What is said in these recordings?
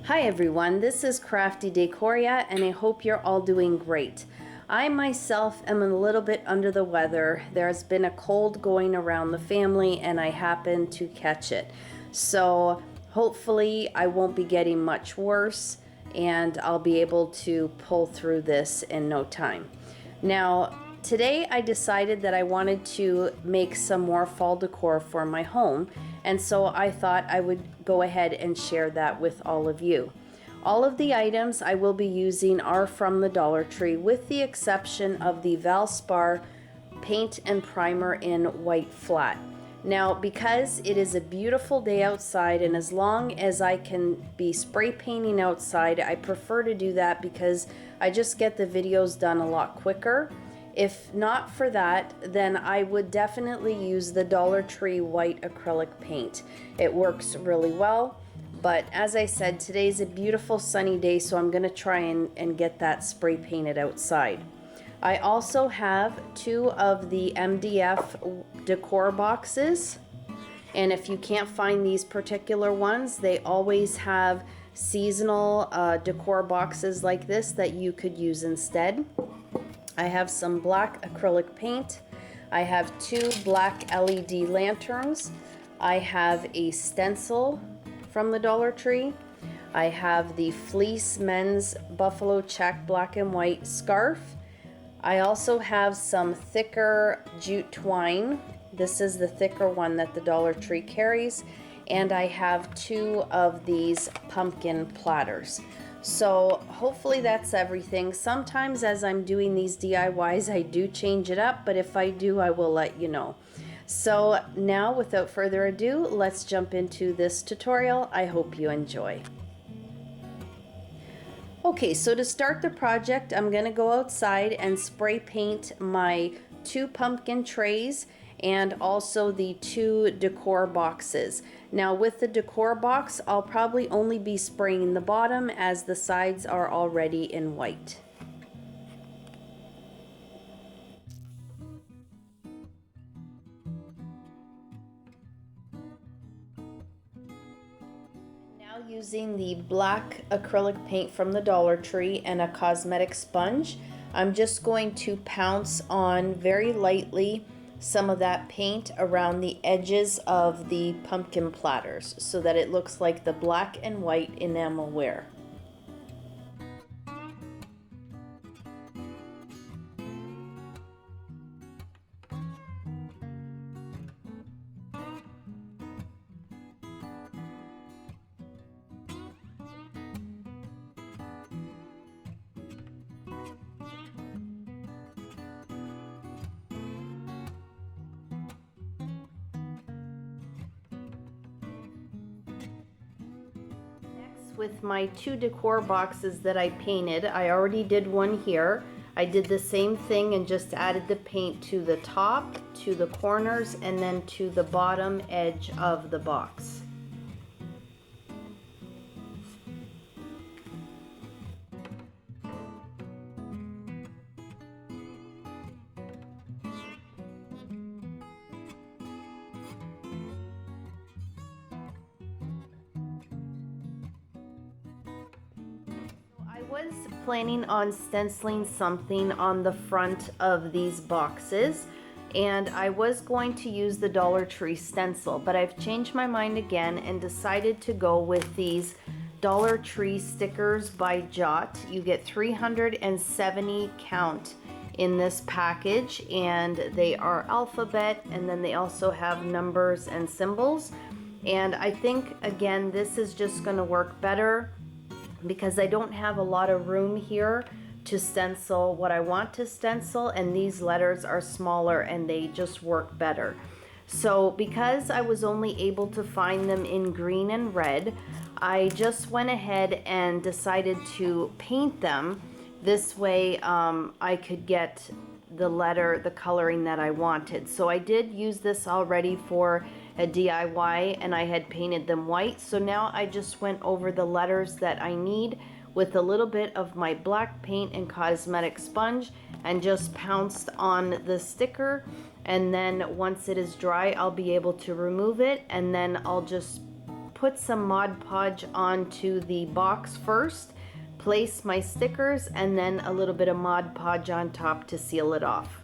Hi everyone, this is Crafty Decoria and I hope you're all doing great. I myself am a little bit under the weather. There's been a cold going around the family and I happened to catch it. So hopefully I won't be getting much worse and I'll be able to pull through this in no time. Now, today I decided that I wanted to make some more fall decor for my home, and so I thought I would go ahead and share that with all of you. All of the items I will be using are from the Dollar Tree, with the exception of the Valspar paint and primer in white flat. Now, because it is a beautiful day outside, and as long as I can be spray painting outside, I prefer to do that because I just get the videos done a lot quicker. If not for that, then I would definitely use the Dollar Tree white acrylic paint. It works really well, but as I said, today's a beautiful sunny day, so I'm going to try and get that spray painted outside. I also have 2 of the MDF decor boxes, and if you can't find these particular ones, they always have seasonal decor boxes like this that you could use instead. I have some black acrylic paint. I have 2 black LED lanterns. I have a stencil from the Dollar Tree. I have the fleece men's buffalo check black and white scarf. I also have some thicker jute twine. This is the thicker one that the Dollar Tree carries. And I have 2 of these pumpkin platters. So hopefully that's everything. Sometimes as I'm doing these DIYs, I do change it up, but if I do, I will let you know. So now, without further ado, let's jump into this tutorial. I hope you enjoy. Okay, so to start the project, I'm going to go outside and spray paint my 2 pumpkin trays and also the 2 decor boxes. Now with the decor box, I'll probably only be spraying the bottom as the sides are already in white. Now using the black acrylic paint from the Dollar Tree and a cosmetic sponge, I'm just going to pounce on very lightly some of that paint around the edges of the pumpkin platters so that it looks like the black and white enamelware. With my 2 decor boxes that I painted, I already did one here. I did the same thing and just added the paint to the top, to the corners, and then to the bottom edge of the box. I was planning on stenciling something on the front of these boxes, and I was going to use the Dollar Tree stencil, but I've changed my mind again and decided to go with these Dollar Tree stickers by Jot. You get 370 count in this package, and they are alphabet, and then they also have numbers and symbols. And I think, again, this is just going to work better because I don't have a lot of room here to stencil what I want to stencil, and these letters are smaller and they just work better. So because I was only able to find them in green and red, I just went ahead and decided to paint them. This way I could get the coloring that I wanted. So I did use this already for a DIY and I had painted them white. So now I just went over the letters that I need with a little bit of my black paint and cosmetic sponge and just pounced on the sticker, and then once it is dry I'll be able to remove it, and then I'll just put some Mod Podge onto the box first, place my stickers, and then a little bit of Mod Podge on top to seal it off.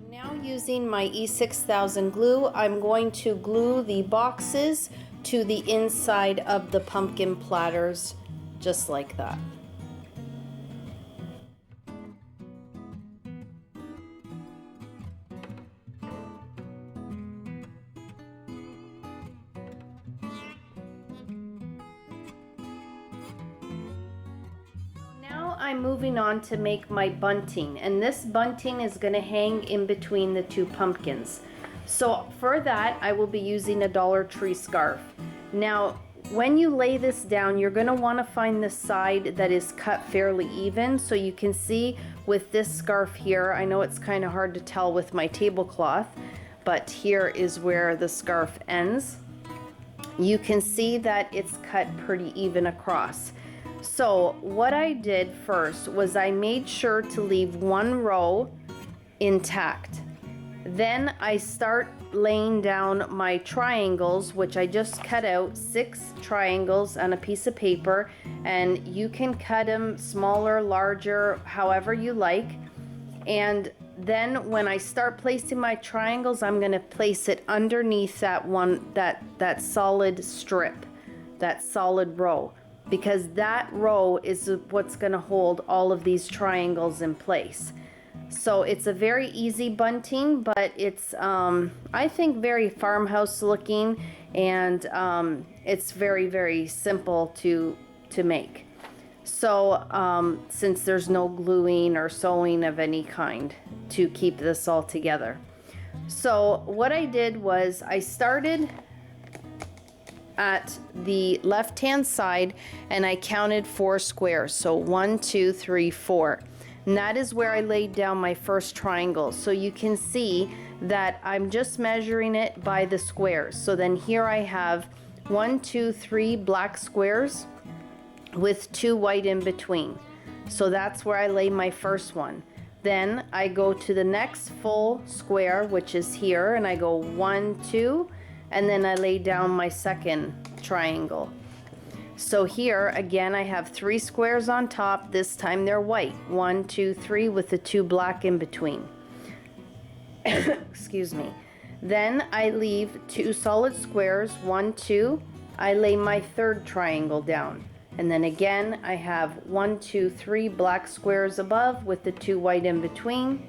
Now using my E6000 glue, I'm going to glue the boxes to the inside of the pumpkin platters, just like that. I'm moving on to make my bunting, and this bunting is going to hang in between the two pumpkins. So for that, I will be using a Dollar Tree scarf. Now, when you lay this down, you're going to want to find the side that is cut fairly even. So you can see with this scarf here, I know it's kind of hard to tell with my tablecloth, but here is where the scarf ends. You can see that it's cut pretty even across. So what I did first was I made sure to leave one row intact. Then I start laying down my triangles, which I just cut out 6 triangles on a piece of paper, and you can cut them smaller, larger, however you like. And then when I start placing my triangles, I'm going to place it underneath that solid strip, that solid row, because that row is what's going to hold all of these triangles in place. So it's a very easy bunting, but it's I think very farmhouse looking, and it's very, very simple to make. So since there's no gluing or sewing of any kind to keep this all together. So what I did was I started at the left hand side and I counted 4 squares. So 1, 2, 3, 4. And that is where I laid down my first triangle. So you can see that I'm just measuring it by the squares. So then here I have 1, 2, 3 black squares with 2 white in between. So that's where I lay my first one. Then I go to the next full square, which is here, and I go 1, 2, and then I lay down my second triangle. So here again I have 3 squares on top. This time they're white. 1, 2, 3 with the 2 black in between. Excuse me. Then I leave 2 solid squares, 1, 2. I lay my third triangle down. And then again I have 1, 2, 3 black squares above with the 2 white in between.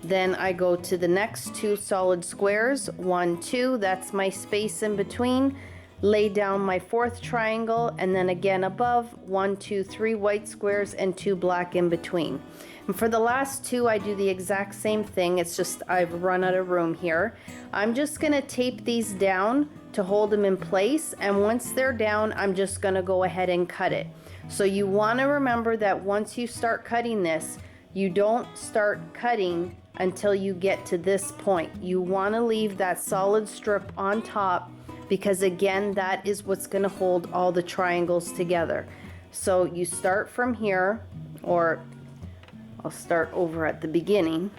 Then I go to the next 2 solid squares, 1, 2, that's my space in between. Lay down my fourth triangle, and then again above, 1, 2, 3 white squares and 2 black in between. And for the last 2, I do the exact same thing. It's just I've run out of room here. I'm just gonna tape these down to hold them in place, and once they're down, I'm just gonna go ahead and cut it. So you wanna remember that once you start cutting this, you don't start cutting until you get to this point. You wanna leave that solid strip on top, because again, that is what's gonna hold all the triangles together. So you start from here, or I'll start over at the beginning.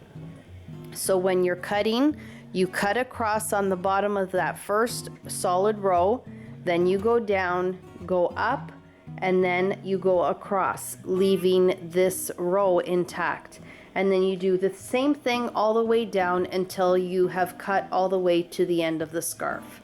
So when you're cutting, you cut across on the bottom of that first solid row, then you go down, go up, and then you go across, leaving this row intact. And then you do the same thing all the way down until you have cut all the way to the end of the scarf.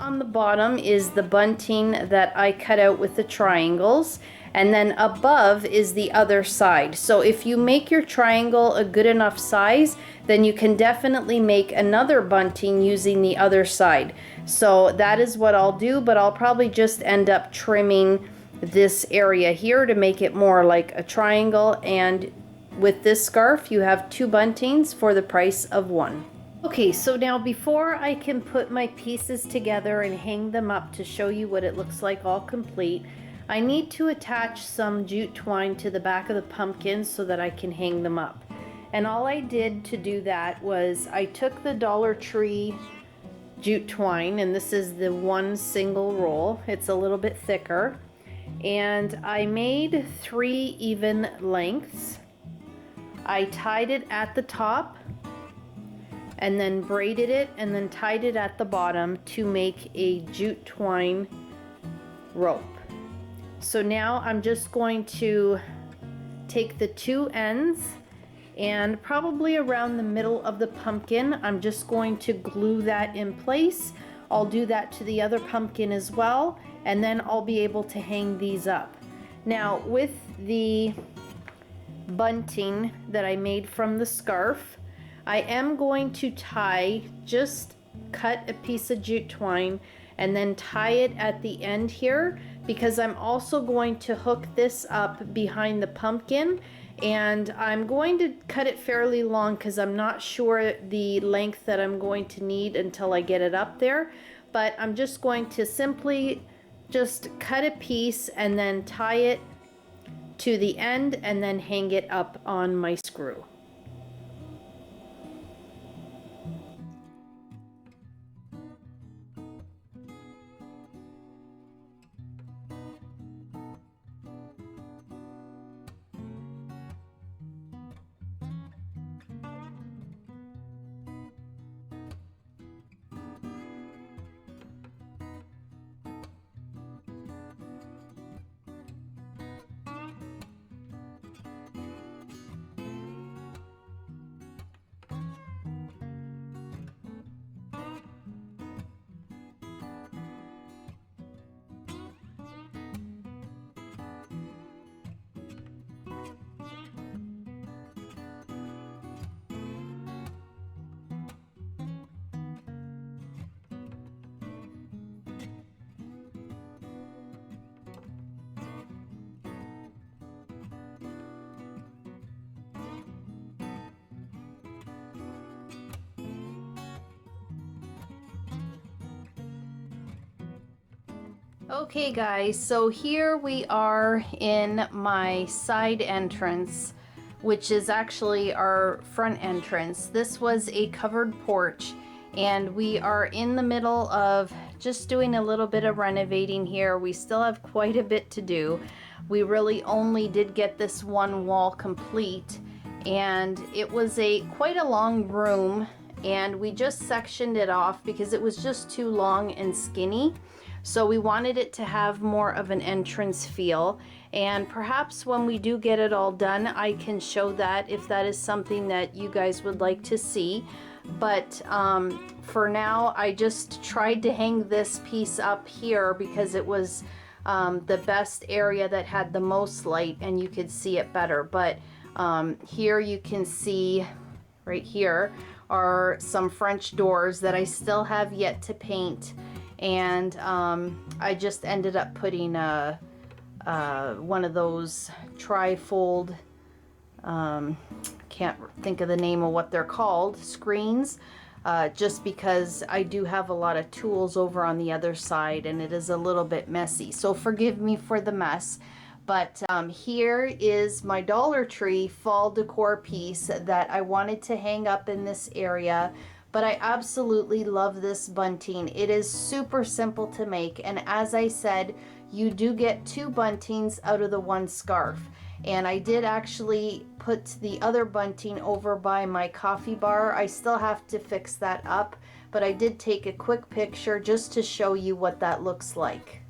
on the bottom is the bunting that I cut out with the triangles, and then above is the other side. So if you make your triangle a good enough size, then you can definitely make another bunting using the other side. So that is what I'll do, but I'll probably just end up trimming this area here to make it more like a triangle, and with this scarf you have 2 buntings for the price of 1. Okay, so now before I can put my pieces together and hang them up to show you what it looks like all complete, I need to attach some jute twine to the back of the pumpkin so that I can hang them up. And all I did to do that was I took the Dollar Tree jute twine, and this is the 1 single roll. It's a little bit thicker. And I made 3 even lengths. I tied it at the top and then braided it and then tied it at the bottom to make a jute twine rope. So now I'm just going to take the 2 ends, and probably around the middle of the pumpkin, I'm just going to glue that in place. I'll do that to the other pumpkin as well, and then I'll be able to hang these up. Now with the bunting that I made from the scarf, I am going to just cut a piece of jute twine and then tie it at the end here, because I'm also going to hook this up behind the pumpkin, and I'm going to cut it fairly long because I'm not sure the length that I'm going to need until I get it up there. But I'm just going to simply just cut a piece and then tie it to the end and then hang it up on my screw. Okay guys, so here we are in my side entrance, which is actually our front entrance. This was a covered porch, and we are in the middle of just doing a little bit of renovating here. We still have quite a bit to do. We really only did get this 1 wall complete, and it was quite a long room, and we just sectioned it off because it was just too long and skinny. So we wanted it to have more of an entrance feel, and perhaps when we do get it all done, I can show that if that is something that you guys would like to see. But for now, I just tried to hang this piece up here because it was the best area that had the most light and you could see it better. But here you can see, right here are some French doors that I still have yet to paint. And I just ended up putting one of those tri-fold, can't think of the name of what they're called, screens, just because I do have a lot of tools over on the other side and it is a little bit messy. So forgive me for the mess. But here is my Dollar Tree fall decor piece that I wanted to hang up in this area. But I absolutely love this bunting. It is super simple to make, and as I said, you do get 2 buntings out of the 1 scarf. And I did actually put the other bunting over by my coffee bar. I still have to fix that up, but I did take a quick picture just to show you what that looks like.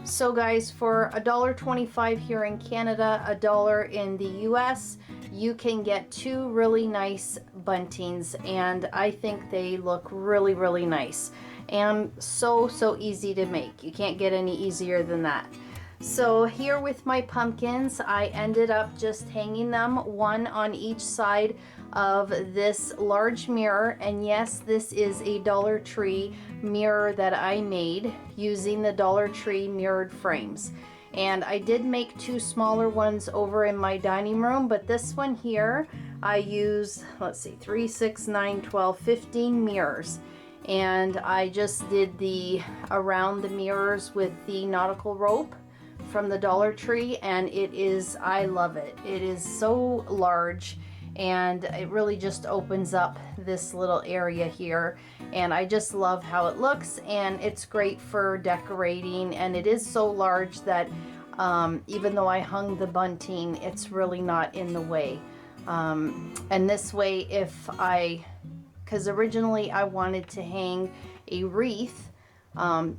So guys, for $1.25 here in Canada, $1 in the US, you can get two really nice buntings, and I think they look really, really nice and so easy to make. You can't get any easier than that. So here with my pumpkins, I ended up just hanging them one on each side of this large mirror. And yes, this is a Dollar Tree mirror that I made using the Dollar Tree mirrored frames. And I did make two smaller ones over in my dining room, but this one here, I use, let's see, 3, 6, 9, 12, 15 mirrors. And I just did the around the mirrors with the nautical rope from the Dollar Tree, and it is, I love it. It is so large, and it really just opens up this little area here, and I just love how it looks, and it's great for decorating, and it is so large that even though I hung the bunting, it's really not in the way. And this way, because originally I wanted to hang a wreath,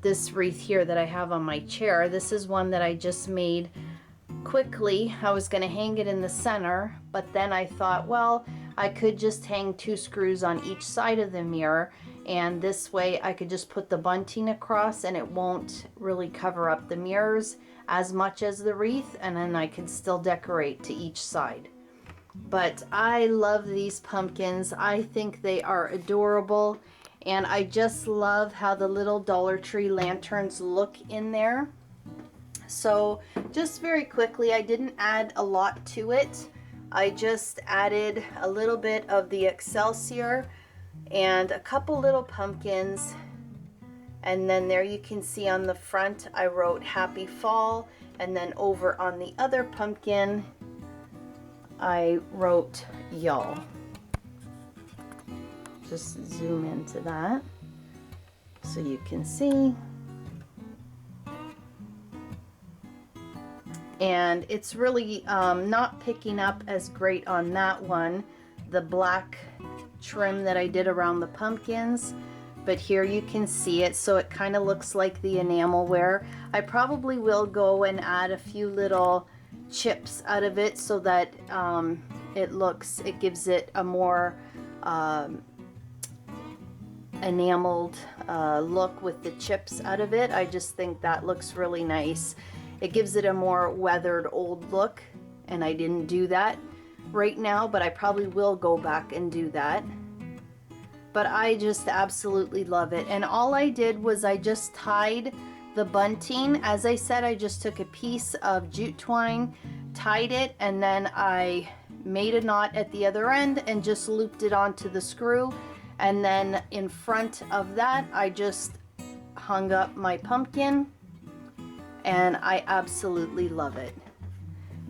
this wreath here that I have on my chair, this is one that I just made quickly. I was going to hang it in the center, but then I thought, well, I could just hang 2 screws on each side of the mirror, and this way I could just put the bunting across and it won't really cover up the mirrors as much as the wreath, and then I could still decorate to each side. But I love these pumpkins. I think they are adorable, and I just love how the little Dollar Tree lanterns look in there. So just very quickly, I didn't add a lot to it. I just added a little bit of the Excelsior and a couple little pumpkins. And then there you can see on the front, I wrote Happy Fall. And then over on the other pumpkin, I wrote Y'all. Just zoom into that so you can see. And it's really not picking up as great on that one, the black trim that I did around the pumpkins, but here you can see it, so it kind of looks like the enamelware. I probably will go and add a few little chips out of it so that it gives it a more enameled look with the chips out of it. I just think that looks really nice. It gives it a more weathered old look, and I didn't do that right now, but I probably will go back and do that. But I just absolutely love it. And all I did was I just tied the bunting. As I said, I just took a piece of jute twine, tied it, and then I made a knot at the other end and just looped it onto the screw. And then in front of that, I just hung up my pumpkin, and I absolutely love it.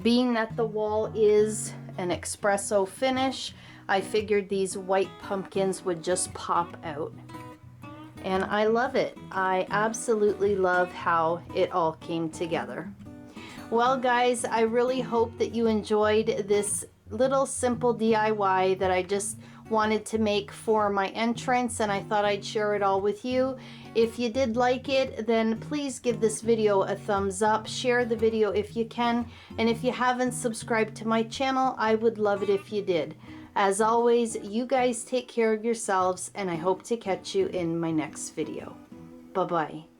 Being that the wall is an espresso finish, I figured these white pumpkins would just pop out. And I love it. I absolutely love how it all came together. Well guys, I really hope that you enjoyed this little simple DIY that I just wanted to make for my entrance, and I thought I'd share it all with you. If you did like it, then please give this video a thumbs up, share the video if you can, and if you haven't subscribed to my channel, I would love it if you did. As always, you guys take care of yourselves, and I hope to catch you in my next video. Bye-bye.